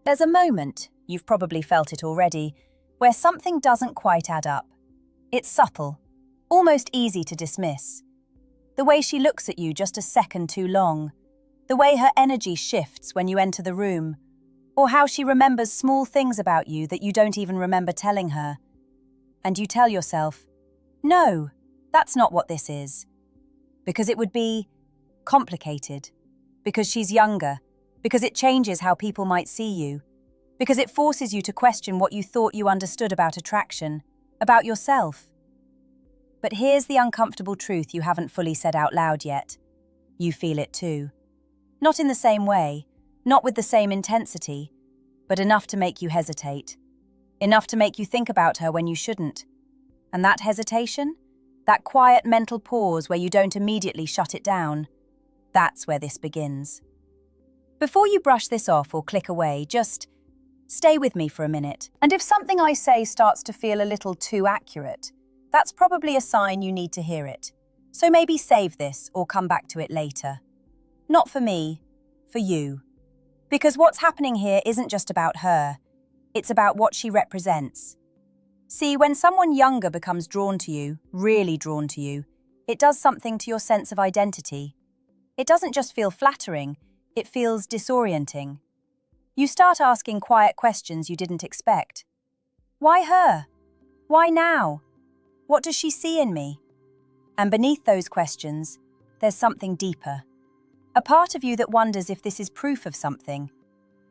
There's a moment, you've probably felt it already, where something doesn't quite add up. It's subtle, almost easy to dismiss. The way she looks at you just a second too long, the way her energy shifts when you enter the room, or how she remembers small things about you that you don't even remember telling her. And you tell yourself, no, that's not what this is. Because it would be complicated, because she's younger, because it changes how people might see you, because it forces you to question what you thought you understood about attraction, about yourself. But here's the uncomfortable truth you haven't fully said out loud yet. You feel it too. Not in the same way, not with the same intensity, but enough to make you hesitate. Enough to make you think about her when you shouldn't. And that hesitation? That quiet mental pause where you don't immediately shut it down. That's where this begins. Before you brush this off or click away, just stay with me for a minute. And if something I say starts to feel a little too accurate, that's probably a sign you need to hear it. So maybe save this or come back to it later. Not for me, for you. Because what's happening here isn't just about her, it's about what she represents. See, when someone younger becomes drawn to you, really drawn to you, it does something to your sense of identity. It doesn't just feel flattering, it feels disorienting. You start asking quiet questions you didn't expect. Why her? Why now? What does she see in me? And beneath those questions, there's something deeper. A part of you that wonders if this is proof of something.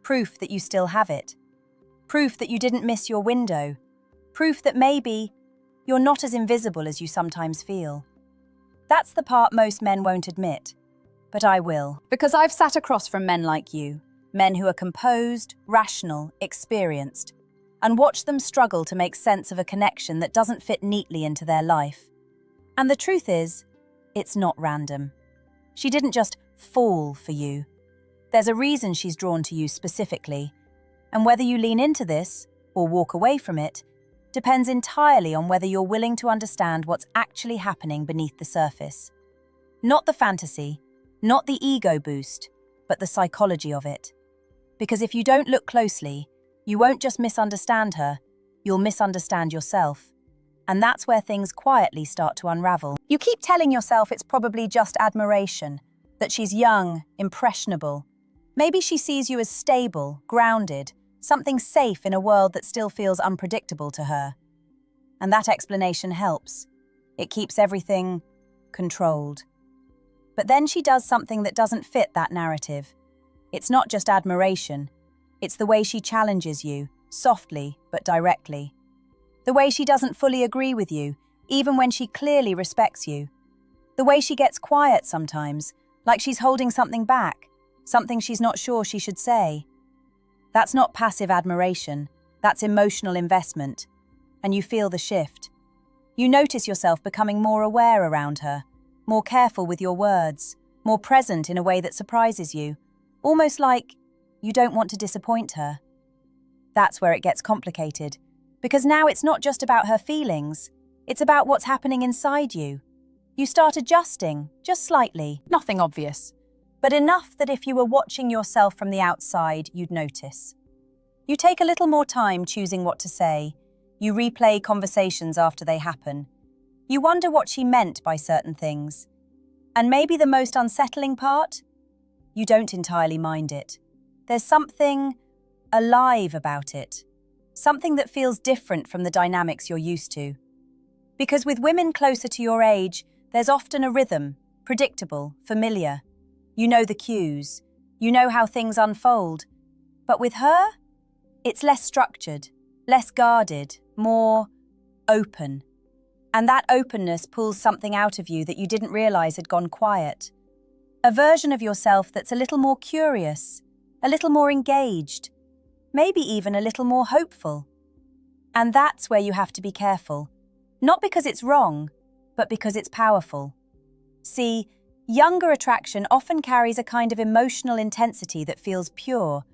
Proof that you still have it. Proof that you didn't miss your window. Proof that maybe you're not as invisible as you sometimes feel. That's the part most men won't admit. But I will. Because I've sat across from men like you. Men who are composed, rational, experienced. And watched them struggle to make sense of a connection that doesn't fit neatly into their life. And the truth is, it's not random. She didn't just fall for you. There's a reason she's drawn to you specifically. And whether you lean into this, or walk away from it, depends entirely on whether you're willing to understand what's actually happening beneath the surface. Not the fantasy, not the ego boost, but the psychology of it. Because if you don't look closely, you won't just misunderstand her, you'll misunderstand yourself. And that's where things quietly start to unravel. You keep telling yourself it's probably just admiration, that she's young, impressionable. Maybe she sees you as stable, grounded, something safe in a world that still feels unpredictable to her. And that explanation helps. It keeps everything controlled. But then she does something that doesn't fit that narrative. It's not just admiration. It's the way she challenges you, softly but directly. The way she doesn't fully agree with you, even when she clearly respects you. The way she gets quiet sometimes, like she's holding something back, something she's not sure she should say. That's not passive admiration, that's emotional investment. And you feel the shift. You notice yourself becoming more aware around her, more careful with your words, more present in a way that surprises you, almost like you don't want to disappoint her. That's where it gets complicated, because now it's not just about her feelings, it's about what's happening inside you. You start adjusting, just slightly, nothing obvious, but enough that if you were watching yourself from the outside, you'd notice. You take a little more time choosing what to say. You replay conversations after they happen. You wonder what she meant by certain things. And maybe the most unsettling part? You don't entirely mind it. There's something alive about it. Something that feels different from the dynamics you're used to. Because with women closer to your age, there's often a rhythm, predictable, familiar. You know the cues. You know how things unfold. But with her, it's less structured, less guarded, more open. And that openness pulls something out of you that you didn't realize had gone quiet. A version of yourself that's a little more curious, a little more engaged, maybe even a little more hopeful. And that's where you have to be careful. Not because it's wrong, but because it's powerful. See, younger attraction often carries a kind of emotional intensity that feels pure,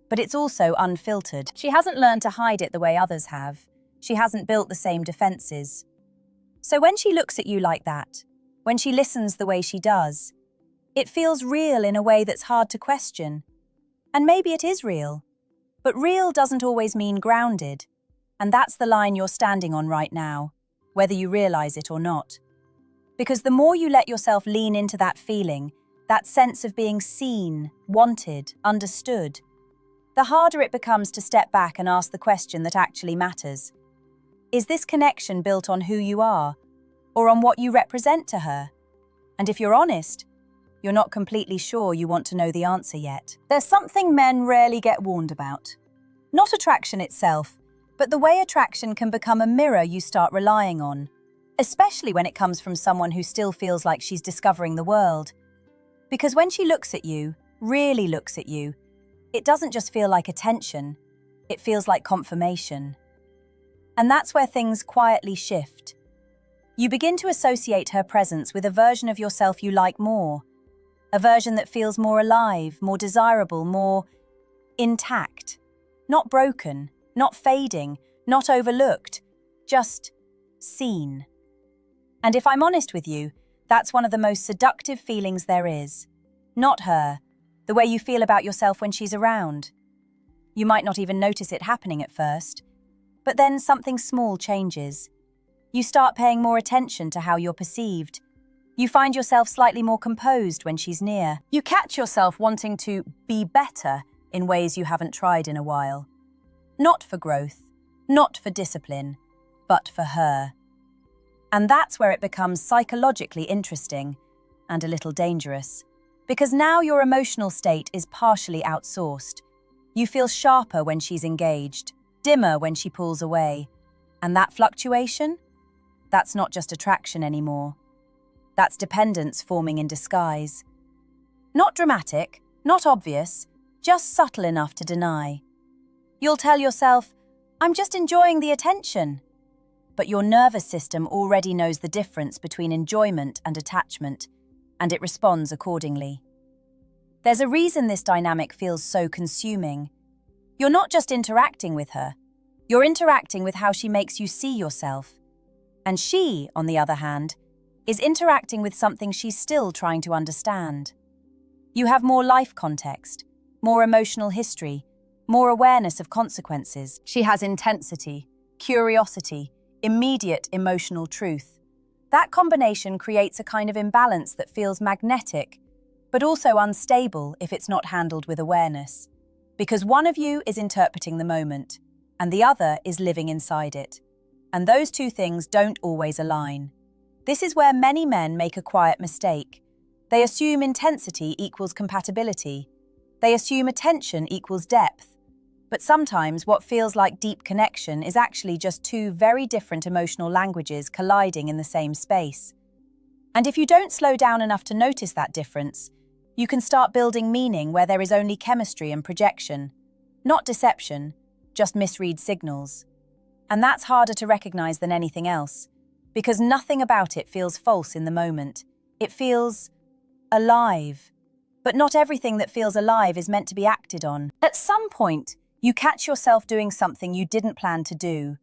but it's also unfiltered. She hasn't learned to hide it the way others have. She hasn't built the same defenses. So when she looks at you like that, when she listens the way she does, it feels real in a way that's hard to question. And maybe it is real. But real doesn't always mean grounded. And that's the line you're standing on right now, whether you realize it or not. Because the more you let yourself lean into that feeling, that sense of being seen, wanted, understood, the harder it becomes to step back and ask the question that actually matters. Is this connection built on who you are, or on what you represent to her? And if you're honest, you're not completely sure you want to know the answer yet. There's something men rarely get warned about. Not attraction itself, but the way attraction can become a mirror you start relying on, especially when it comes from someone who still feels like she's discovering the world. Because when she looks at you, really looks at you, it doesn't just feel like attention, it feels like confirmation. And that's where things quietly shift. You begin to associate her presence with a version of yourself you like more, a version that feels more alive, more desirable, more intact. Not broken, not fading, not overlooked, just seen. And if I'm honest with you, that's one of the most seductive feelings there is. Not her, the way you feel about yourself when she's around. You might not even notice it happening at first, but then something small changes. You start paying more attention to how you're perceived. You find yourself slightly more composed when she's near. You catch yourself wanting to be better in ways you haven't tried in a while. Not for growth, not for discipline, but for her. And that's where it becomes psychologically interesting and a little dangerous. Because now your emotional state is partially outsourced. You feel sharper when she's engaged, dimmer when she pulls away. And that fluctuation? That's not just attraction anymore. That's dependence forming in disguise. Not dramatic, not obvious, just subtle enough to deny. You'll tell yourself, I'm just enjoying the attention. But your nervous system already knows the difference between enjoyment and attachment, and it responds accordingly. There's a reason this dynamic feels so consuming. You're not just interacting with her, you're interacting with how she makes you see yourself. And she, on the other hand, is interacting with something she's still trying to understand. You have more life context, more emotional history, more awareness of consequences. She has intensity, curiosity, immediate emotional truth. That combination creates a kind of imbalance that feels magnetic, but also unstable if it's not handled with awareness. Because one of you is interpreting the moment, and the other is living inside it. And those two things don't always align. This is where many men make a quiet mistake. They assume intensity equals compatibility. They assume attention equals depth. But sometimes what feels like deep connection is actually just two very different emotional languages colliding in the same space. And if you don't slow down enough to notice that difference, you can start building meaning where there is only chemistry and projection. Not deception, just misread signals. And that's harder to recognize than anything else, because nothing about it feels false in the moment. It feels alive. But not everything that feels alive is meant to be acted on. At some point, you catch yourself doing something you didn't plan to do.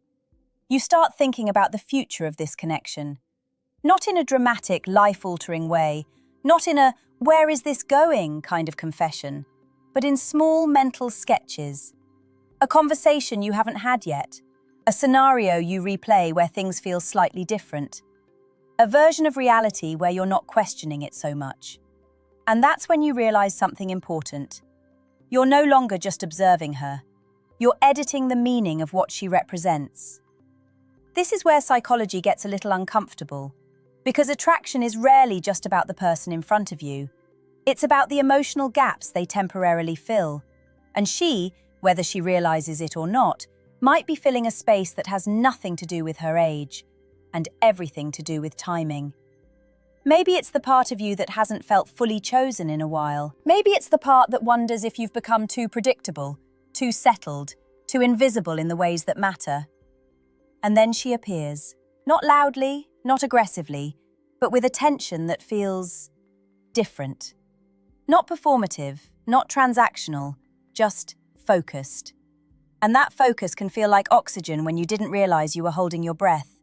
You start thinking about the future of this connection. Not in a dramatic, life-altering way, not in a "where is this going" kind of confession, but in small mental sketches. A conversation you haven't had yet, a scenario you replay where things feel slightly different, a version of reality where you're not questioning it so much. And that's when you realize something important. You're no longer just observing her. You're editing the meaning of what she represents. This is where psychology gets a little uncomfortable, because attraction is rarely just about the person in front of you. It's about the emotional gaps they temporarily fill. And she, whether she realizes it or not, might be filling a space that has nothing to do with her age, and everything to do with timing. Maybe it's the part of you that hasn't felt fully chosen in a while. Maybe it's the part that wonders if you've become too predictable, too settled, too invisible in the ways that matter. And then she appears, not loudly, not aggressively, but with a tension that feels different. Not performative, not transactional, just focused. And that focus can feel like oxygen when you didn't realize you were holding your breath.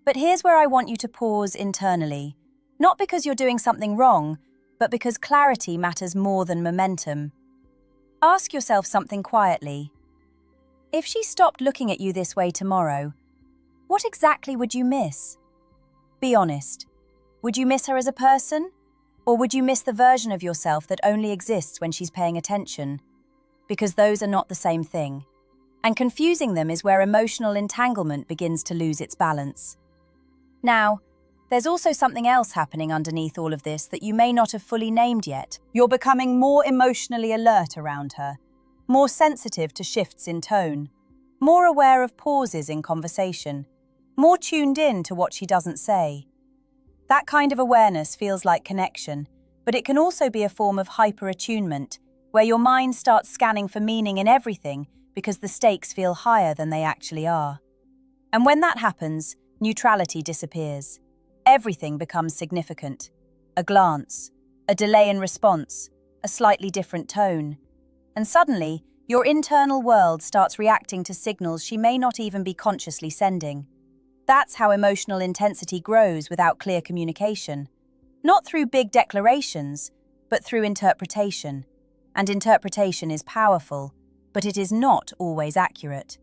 But here's where I want you to pause internally. Not because you're doing something wrong, but because clarity matters more than momentum. Ask yourself something quietly. If she stopped looking at you this way tomorrow, what exactly would you miss? Be honest. Would you miss her as a person? Or would you miss the version of yourself that only exists when she's paying attention? Because those are not the same thing. And confusing them is where emotional entanglement begins to lose its balance. Now, there's also something else happening underneath all of this that you may not have fully named yet. You're becoming more emotionally alert around her, more sensitive to shifts in tone, more aware of pauses in conversation, more tuned in to what she doesn't say. That kind of awareness feels like connection, but it can also be a form of hyper-attunement, where your mind starts scanning for meaning in everything because the stakes feel higher than they actually are. And when that happens, neutrality disappears. Everything becomes significant. A glance, a delay in response, a slightly different tone. And suddenly, your internal world starts reacting to signals she may not even be consciously sending. That's how emotional intensity grows without clear communication. Not through big declarations, but through interpretation. And interpretation is powerful, but it is not always accurate.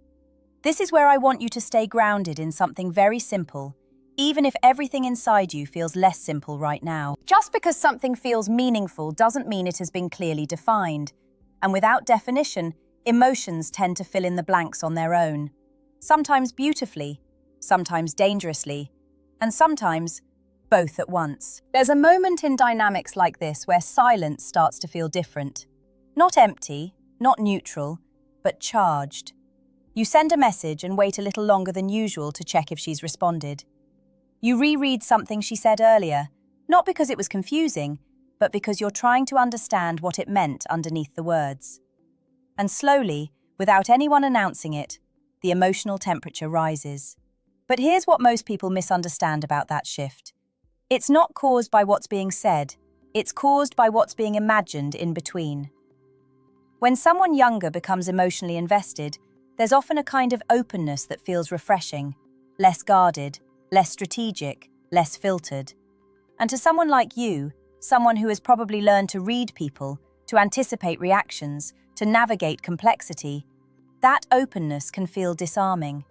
This is where I want you to stay grounded in something very simple, even if everything inside you feels less simple right now. Just because something feels meaningful doesn't mean it has been clearly defined. And without definition, emotions tend to fill in the blanks on their own. Sometimes beautifully, sometimes dangerously, and sometimes both at once. There's a moment in dynamics like this where silence starts to feel different. Not empty, not neutral, but charged. You send a message and wait a little longer than usual to check if she's responded. You reread something she said earlier, not because it was confusing, but because you're trying to understand what it meant underneath the words. And slowly, without anyone announcing it, the emotional temperature rises. But here's what most people misunderstand about that shift. It's not caused by what's being said, it's caused by what's being imagined in between. When someone younger becomes emotionally invested, there's often a kind of openness that feels refreshing, less guarded, less strategic, less filtered. And to someone like you, someone who has probably learned to read people, to anticipate reactions, to navigate complexity, that openness can feel disarming.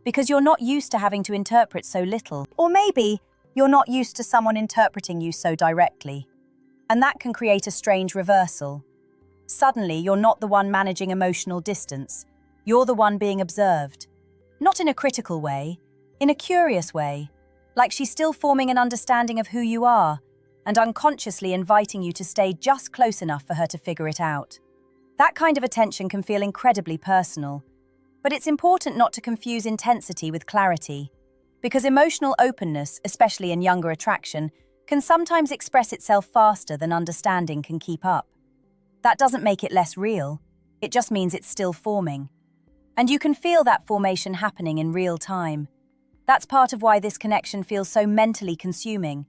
Because you're not used to having to interpret so little. Or maybe you're not used to someone interpreting you so directly. And that can create a strange reversal. Suddenly, you're not the one managing emotional distance. You're the one being observed. Not in a critical way, in a curious way. Like she's still forming an understanding of who you are and unconsciously inviting you to stay just close enough for her to figure it out. That kind of attention can feel incredibly personal. But it's important not to confuse intensity with clarity. Because emotional openness, especially in younger attraction, can sometimes express itself faster than understanding can keep up. That doesn't make it less real, it just means it's still forming. And you can feel that formation happening in real time. That's part of why this connection feels so mentally consuming.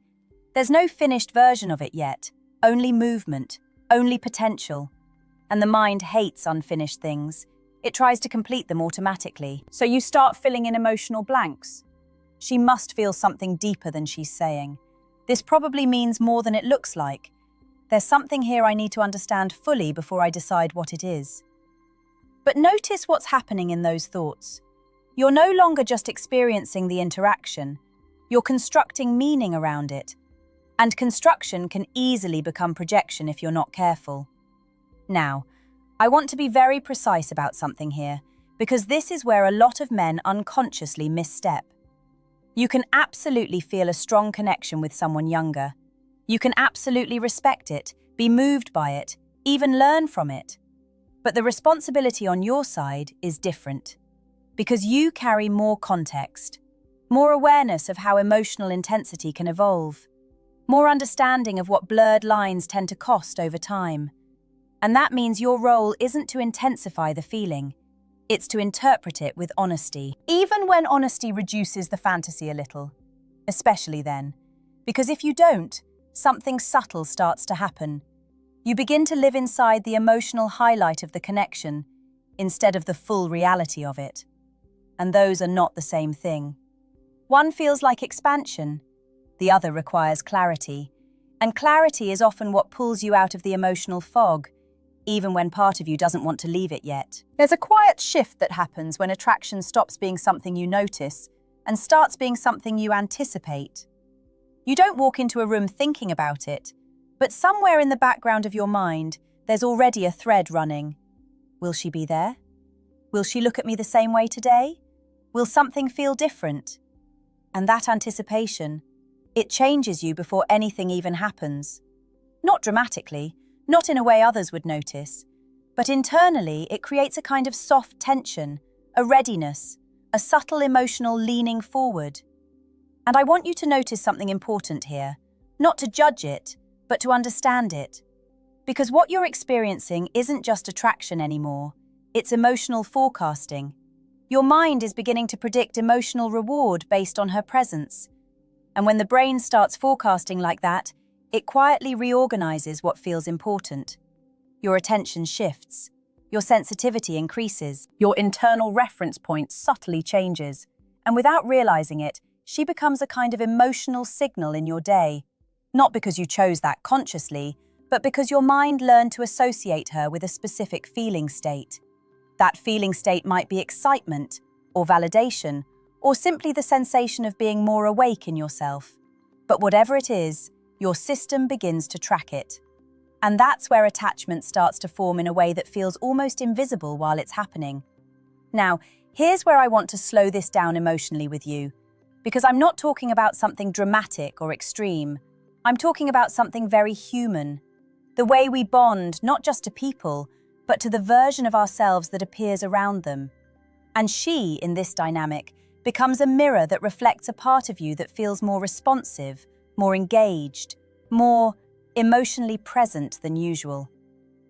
There's no finished version of it yet, only movement, only potential. And the mind hates unfinished things. It tries to complete them automatically. So you start filling in emotional blanks. She must feel something deeper than she's saying. This probably means more than it looks like. There's something here I need to understand fully before I decide what it is. But notice what's happening in those thoughts. You're no longer just experiencing the interaction. You're constructing meaning around it. And construction can easily become projection if you're not careful. Now, I want to be very precise about something here, because this is where a lot of men unconsciously misstep. You can absolutely feel a strong connection with someone younger. You can absolutely respect it, be moved by it, even learn from it. But the responsibility on your side is different, because you carry more context, more awareness of how emotional intensity can evolve, more understanding of what blurred lines tend to cost over time. And that means your role isn't to intensify the feeling, it's to interpret it with honesty. Even when honesty reduces the fantasy a little, especially then. Because if you don't, something subtle starts to happen. You begin to live inside the emotional highlight of the connection, instead of the full reality of it. And those are not the same thing. One feels like expansion, the other requires clarity. And clarity is often what pulls you out of the emotional fog, even when part of you doesn't want to leave it yet. There's a quiet shift that happens when attraction stops being something you notice and starts being something you anticipate. You don't walk into a room thinking about it, but somewhere in the background of your mind, there's already a thread running. Will she be there? Will she look at me the same way today? Will something feel different? And that anticipation, it changes you before anything even happens. Not dramatically, not in a way others would notice, but internally it creates a kind of soft tension, a readiness, a subtle emotional leaning forward. And I want you to notice something important here, not to judge it, but to understand it. Because what you're experiencing isn't just attraction anymore, it's emotional forecasting. Your mind is beginning to predict emotional reward based on her presence. And when the brain starts forecasting like that, it quietly reorganizes what feels important. Your attention shifts. Your sensitivity increases. Your internal reference point subtly changes. And without realizing it, she becomes a kind of emotional signal in your day. Not because you chose that consciously, but because your mind learned to associate her with a specific feeling state. That feeling state might be excitement, or validation, or simply the sensation of being more awake in yourself. But whatever it is, your system begins to track it. And that's where attachment starts to form in a way that feels almost invisible while it's happening. Now, here's where I want to slow this down emotionally with you, because I'm not talking about something dramatic or extreme. I'm talking about something very human. The way we bond, not just to people, but to the version of ourselves that appears around them. And she, in this dynamic, becomes a mirror that reflects a part of you that feels more responsive, more engaged, more emotionally present than usual.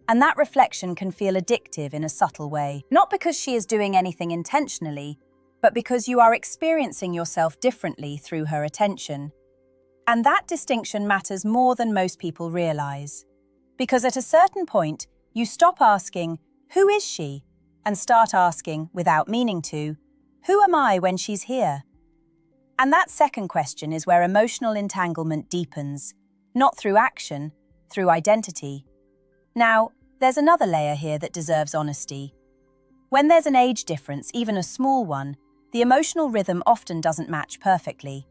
And that reflection can feel addictive in a subtle way, not because she is doing anything intentionally, but because you are experiencing yourself differently through her attention. And that distinction matters more than most people realize. Because at a certain point, you stop asking, "Who is she?" and start asking, without meaning to, "Who am I when she's here?" And that second question is where emotional entanglement deepens, not through action, through identity. Now, there's another layer here that deserves honesty. When there's an age difference, even a small one, the emotional rhythm often doesn't match perfectly.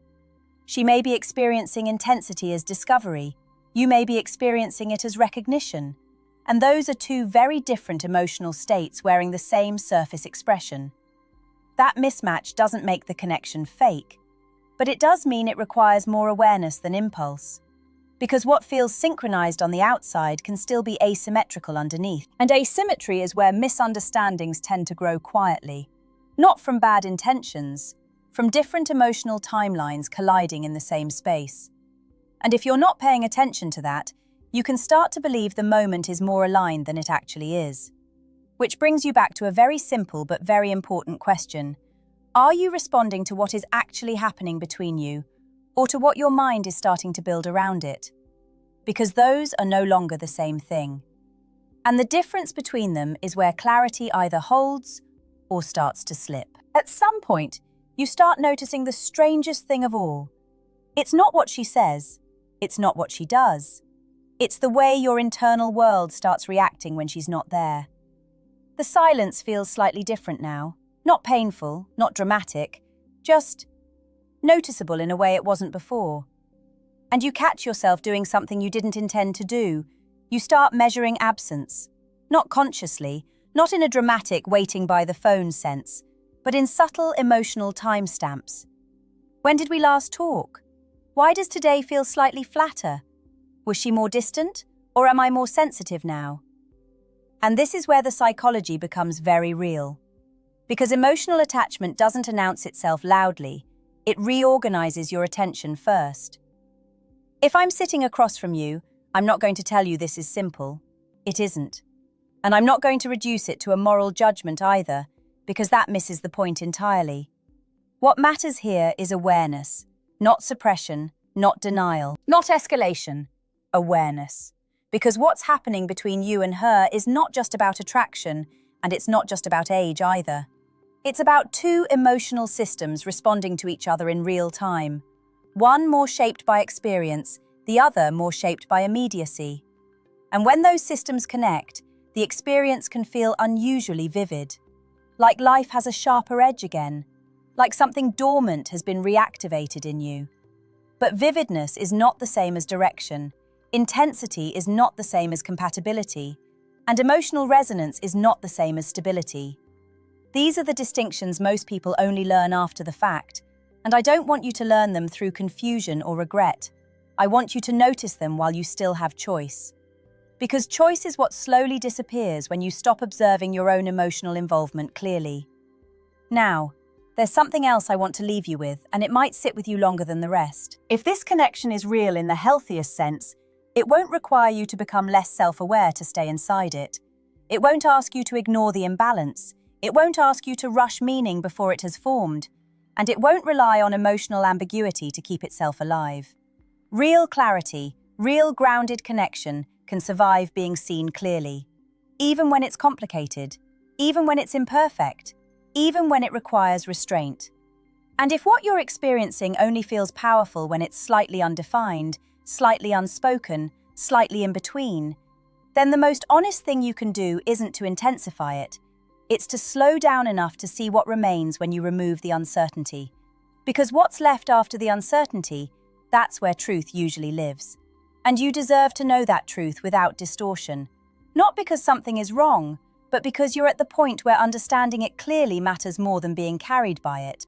She may be experiencing intensity as discovery, you may be experiencing it as recognition, and those are two very different emotional states wearing the same surface expression. That mismatch doesn't make the connection fake, but it does mean it requires more awareness than impulse. Because what feels synchronized on the outside can still be asymmetrical underneath. And asymmetry is where misunderstandings tend to grow quietly. Not from bad intentions, from different emotional timelines colliding in the same space. And if you're not paying attention to that, you can start to believe the moment is more aligned than it actually is. Which brings you back to a very simple but very important question. Are you responding to what is actually happening between you, or to what your mind is starting to build around it? Because those are no longer the same thing. And the difference between them is where clarity either holds or starts to slip. At some point, you start noticing the strangest thing of all. It's not what she says, it's not what she does. It's the way your internal world starts reacting when she's not there. The silence feels slightly different now. Not painful, not dramatic, just noticeable in a way it wasn't before. And you catch yourself doing something you didn't intend to do. You start measuring absence, not consciously, not in a dramatic waiting by the phone sense, but in subtle emotional timestamps. When did we last talk? Why does today feel slightly flatter? Was she more distant, or am I more sensitive now? And this is where the psychology becomes very real. Because emotional attachment doesn't announce itself loudly, it reorganizes your attention first. If I'm sitting across from you, I'm not going to tell you this is simple. It isn't. And I'm not going to reduce it to a moral judgment either, because that misses the point entirely. What matters here is awareness, not suppression, not denial, not escalation, awareness. Because what's happening between you and her is not just about attraction, and it's not just about age either. It's about two emotional systems responding to each other in real time. One more shaped by experience, the other more shaped by immediacy. And when those systems connect, the experience can feel unusually vivid. Like life has a sharper edge again, like something dormant has been reactivated in you. But vividness is not the same as direction, intensity is not the same as compatibility, and emotional resonance is not the same as stability. These are the distinctions most people only learn after the fact, and I don't want you to learn them through confusion or regret. I want you to notice them while you still have choice. Because choice is what slowly disappears when you stop observing your own emotional involvement clearly. Now, there's something else I want to leave you with, and it might sit with you longer than the rest. If this connection is real in the healthiest sense, it won't require you to become less self-aware to stay inside it. It won't ask you to ignore the imbalance. It won't ask you to rush meaning before it has formed. And it won't rely on emotional ambiguity to keep itself alive. Real clarity, real grounded connection can survive being seen clearly. Even when it's complicated, even when it's imperfect, even when it requires restraint. And if what you're experiencing only feels powerful when it's slightly undefined, slightly unspoken, slightly in between, then the most honest thing you can do isn't to intensify it. It's to slow down enough to see what remains when you remove the uncertainty. Because what's left after the uncertainty, that's where truth usually lives. And you deserve to know that truth without distortion. Not because something is wrong, but because you're at the point where understanding it clearly matters more than being carried by it.